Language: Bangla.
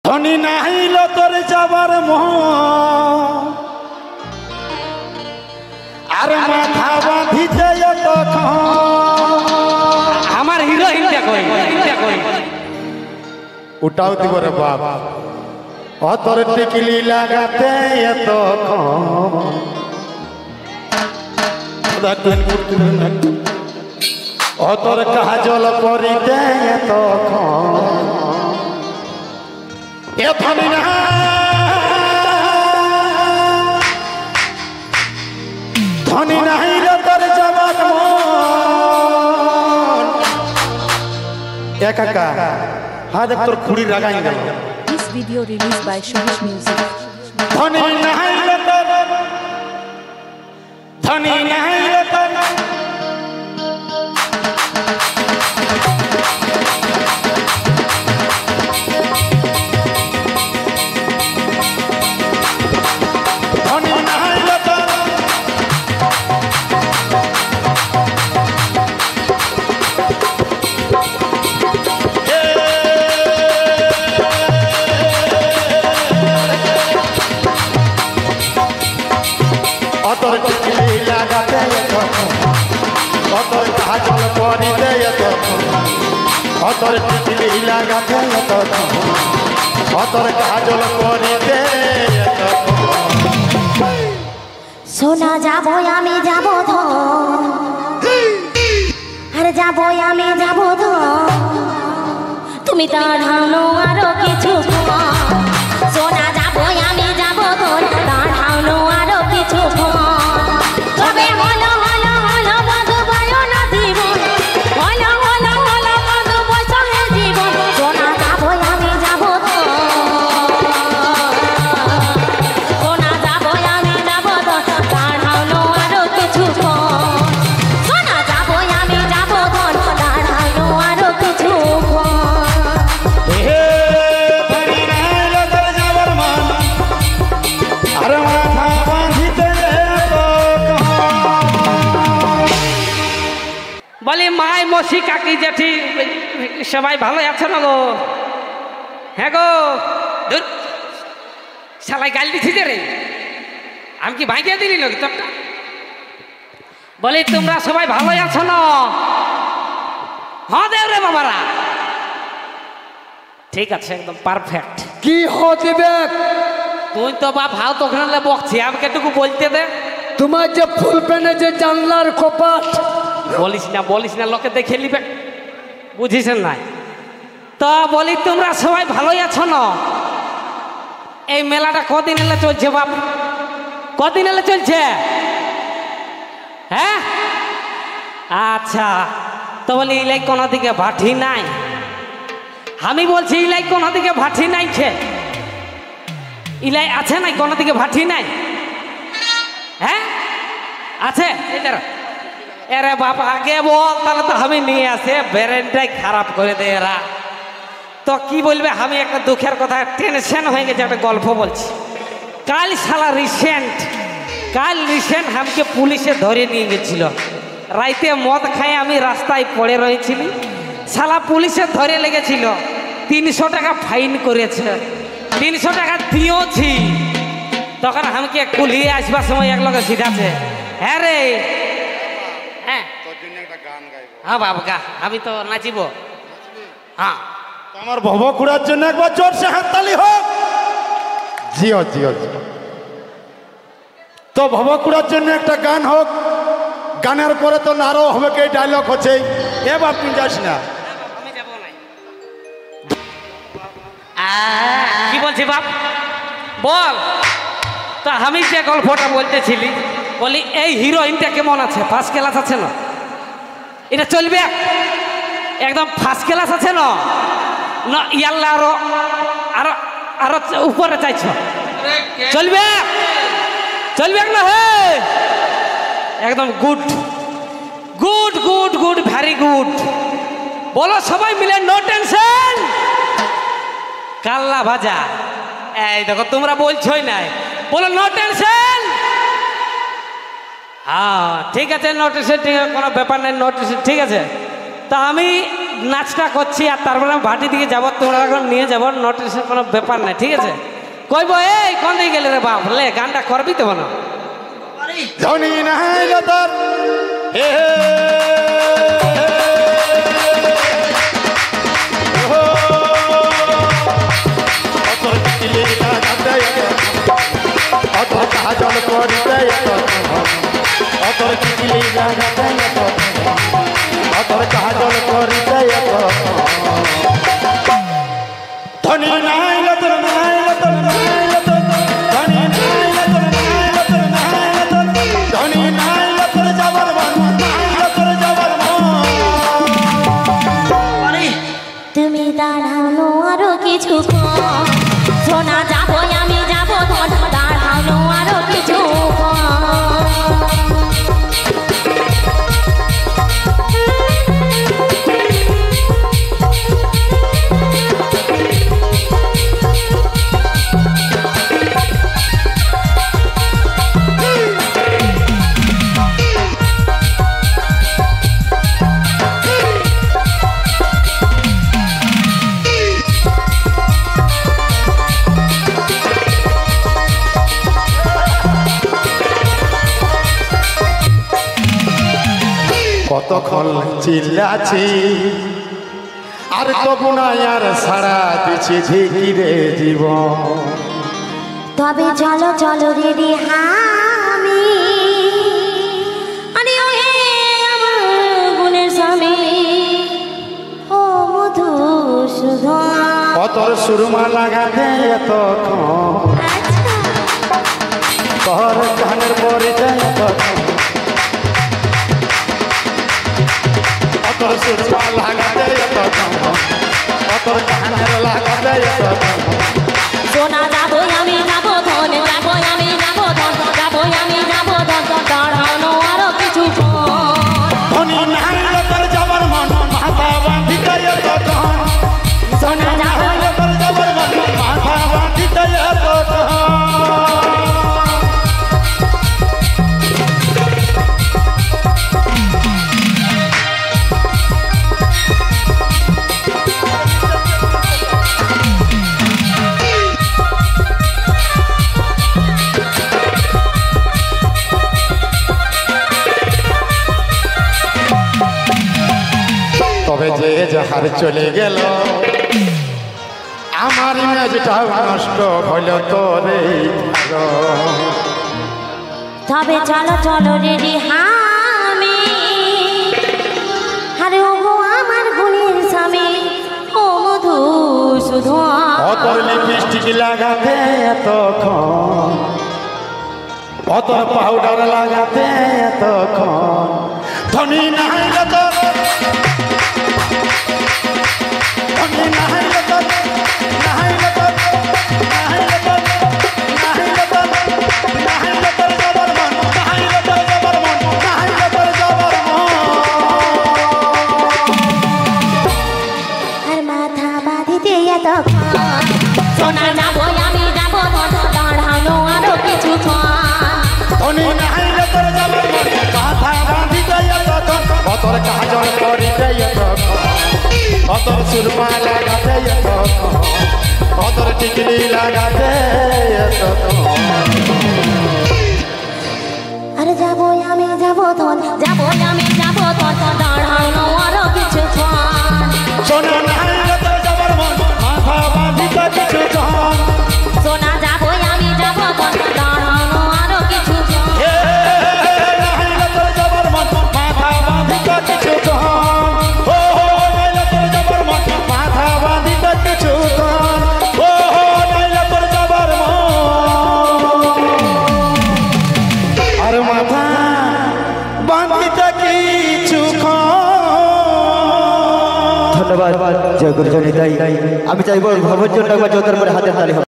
ধনী নাহিল তোর যাবার মোহ আর মাথা বাঁধিতে আমার হিরোইনটা কই উঠাও দিব রে বাপ অতর টিকলি লাগাতে অতর কাজল করিতে ধনী না ধনী নাহিল তোর যাবার মন একা হ্যাঁ দেখ তোর খুঁড়ি রাগাই গেল। This video released by Shohish Music. ধনী নাহিল তোর ধনী নাহিল তোর ধনী নাহিল তোর অতর টিকলি লাগাতে অতর কাজল করিতে অতর টিকলি লাগাতে অতর কাজল করিতে সোনা যাবো আমি যাবো তো আরে যাবো আমি যাবো তো তুমি তা ঢালো আরো কিছু সোনা যাবো আমি যাবো তো তা ঢালো আরো কিছু তবে হলো হলো হলো বধু বয়না জীবন হলো হলো হলো বধু বয়সে জীবন সোনা যাবো আমি যাবো তো সোনা যাবো আমি যাবো তো তা ঢালো আরো কিছু সোনা যাবো আমি যাবো তো তা ঢালো আরো কিছু বলি মাই মসি কাকি জেঠি সবাই ভালো আছে না গো? হ্যাঁ গো ধুর শালাই গাল দিছি রে আমি কি ভাইকে দিলি নাকি তোরটা? বলি তোমরা সবাই ভালো আছো না? হ্যাঁ দেও রে বাবারা ঠিক আছে একদম পারফেক্ট। কি হদিবে তুই তো বাপ হাও তো ওখানে বকছি আমাকে একটু বলতে দে। তোমার যে ফুল প্যানে যে জানলার কপাট বলিস না লোকে দেখে নিবে বুঝিস নাই তো। বলি তোমরা সবাই ভালোই আছো না? এই মেলাটা কদিন এলে চলছে বাপ? কদিন এলে চলছে? হ্যাঁ আচ্ছা তো বলি ইলাই কোনো দিকে ভাঠি নাই? আমি বলছি ইলাই কোনো দিকে ভাঠি নাই খে ইলাই আছে নাই কোনো দিকে ভাঠি নাই? হ্যাঁ আছে এরে বাপ আগে বল তাহলে তো আমি নিয়ে আসে ব্রেনটাই খারাপ করে দে এরা। তো কি বলবে আমি একটা দুঃখের কথা টেনশন হয়ে গেছে একটা গল্প বলছি। কাল রিসেন্ট আমাকে পুলিশে ধরে নিয়ে গেছিল। রাইতে মদ খাই আমি রাস্তায় পড়ে রয়েছিলি শালা পুলিশে ধরে লেগেছিল 300 টাকা ফাইন করেছে 300 টাকা দিয়েছি। তখন আমাকে কুলিয়ে আসবার সময় এক লোকে সিধাছে হ্যাঁ রে হ্যাঁ হ্যাঁ বাবা গা আমি তো নাচিব। হ্যাঁ আমার ভব কুড়ার জন্য একবার জোরসে হাততালি হোক। জিও জিও জিও তো ভব কুড়ার জন্য একটা গান হোক। গানের পরে তো নারও হবে কে ডায়লগ হচ্ছে এ বাপ তুই যাস না। কি বলছি বাপ বল। তা আমি যে গল্পটা বলতেছিলি বলি এই হিরোইনটা কেমন আছে? ফার্স্ট ক্লাস আছে না? এটা চলবে একদম ফার্স্ট ক্লাস আছে না? না ইয়াল্লা আরো আরো আরো উপরে চাইছ চলবে চলবে না? হে একদম good good good good very good. বলো সবাই মিলে নো টেনশন কাল্লা ভাজা। এই দেখো তোমরা বলছোই নাই বলো নো টেনশন। হ্যাঁ ঠিক আছে নো টেনশন ঠিক আছে কোনো ব্যাপার নাই নো টেনশন ঠিক আছে। তা আমি নাচটা করছি আর তারপরে আমি ভাটি দিকে যাবো, তোমরা এখন নিয়ে যাবো, নোটিসের কোনো ব্যাপার নাই, ঠিক আছে? কইবো এই কোন দিকে গেলে রে বাপ, লে গানটা করবি তো না? ধনী নাইল তোর হে অতর কাজল করিতে অতর চিঠি লাগাতে অতর কাজল করিতে ধনী নাইল তোর নাইল তোর নাইল তোর ধনী নাইল তোর নাইল তোর নাইল তোর ধনী নাইল তোর যাবার মন নাইল তোর যাবার মন। তুমি দাঁড়ানো আরো কিছু সোনা যাবো আমি যাবো দাঁড়ানো আরো কিছু কতক্ষণ চিল্লাছি আর তবু না আর সারা দিছি ঝিকিরে জীবন। তবে চলো চলো রেডি হামি আরে ও হে আমার গুণের স্বামী ও মধুসূদন অতর সুরমা লাগাতে এতক্ষণ তোর গানের পরিচয় এতক্ষণ অতর সুরমা লাগাতে এতক্ষণ অতর গানের লাগাতে এতক্ষণ সোনা যাবো আমি যাবো ধন যাবো আমি যাবো ধন যাবো আমি যাবো ধন দাঁড়ানো আরো কিছু ধনী নাইল তোর যাবার মন মাথা বাঁধিতে এতক্ষণ সোনা যাবো নাইল তোর যাবার মন মাথা বাঁধিতে এতক্ষণ। তবে যে যাহার চলে গেল আমার মেজটাও নষ্ট হইল তোরে তবে চলো চলো রেডি হামি আরে ও গো আমার গুণের স্বামী ও মধুসূদন অতর লিপস্টিক লাগাতে এতক্ষণ অতর পাউডার লাগাতে এতক্ষণ ধনী নাইল তোর ধনী নাইল তোর নাইল তোর নাইল তোর নাইল তোর নাইল তোর যাবার মন নাইল তোর যাবার মন নাইল তোর যাবার মন। আর মাথা বাঁধিতে এতক্ষণ সোনা যাবো আমি যাবো দাঁড়ানো আরো কিছু ধনী নাইল তোর যাবার মন মাথা বাঁধিতে এতক্ষণ অতর কাজল করিতে এতক্ষণ অতর সুরমা লাগাতে এতক্ষণ অতর টিকলি লাগাতে এতক্ষণ। আরে যাবো আমি যাবো ধন যাবো আমি যাবো ধন দাঁড়ানো আরো কিছু সোনা নাইল তোর যাবার মন মাথা বাঁধিতে কিছুক্ষণ সোনা যাবো আমি যাবো ধন দাঁড়ানো আরো কিছু নাইল তোর যাবার মন মাথা বাঁধিতে কিছুক্ষণ ও নাইল তোর যাবার মন মাথা বাঁধিতে কিছুক্ষণ ও নাইল তোর যাবার মন আর মাথা বাঁধিতে কিছুক্ষণ। ধন্যবাদ জয় গুরুজনী তাই আমি চাইব ভগবত জন্য একবার জোতার পরে হাতের তালি হবে।